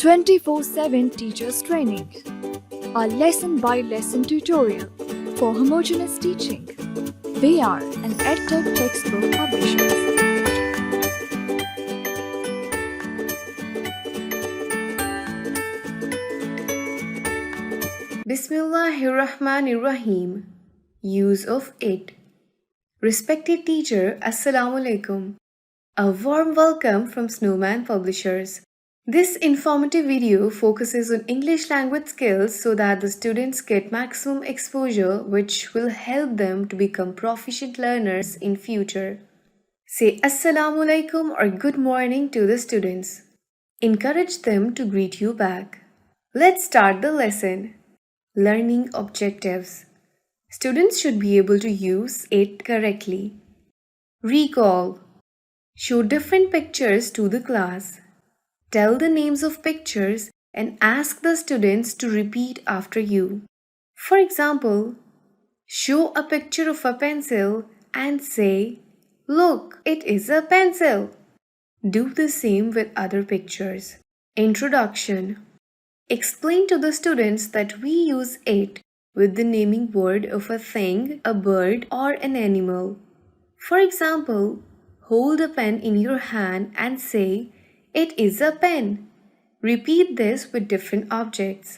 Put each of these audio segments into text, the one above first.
24/7 Teachers Training, a lesson-by-lesson tutorial for homogeneous teaching. We are an EdTech textbook publishers. Bismillahirrahmanirrahim. Use of it. Respected teacher, Assalamu alaikum. A warm welcome from Snowman Publishers. This informative video focuses on English language skills so that the students get maximum exposure, which will help them to become proficient learners in future. Say Assalamu alaikum or good morning to the students. Encourage them to greet you back. Let's start the lesson. Learning objectives. Students should be able to use it correctly. Recall. Show different pictures to the class. Tell the names of pictures and ask the students to repeat after you. For example, show a picture of a pencil and say, "Look, it is a pencil." Do the same with other pictures. Introduction. Explain to the students that we use it with the naming word of a thing, a bird, or an animal. For example, hold a pen in your hand and say, "It is a pen." Repeat this with different objects.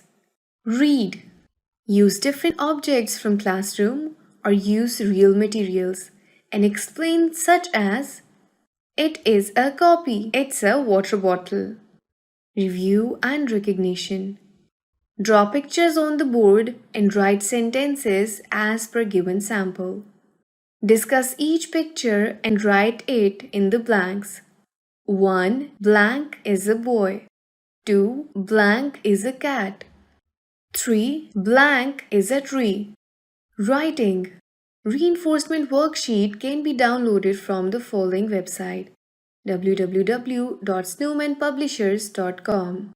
Read. Use different objects from classroom or use real materials and explain such as, "It is a copy. It's a water bottle." Review and recognition. Draw pictures on the board and write sentences as per given sample. Discuss each picture and write it in the blanks. 1. Blank is a boy. 2. Blank is a cat. 3. Blank is a tree. Writing. Reinforcement worksheet can be downloaded from the following website: www.snowmanpublishers.com.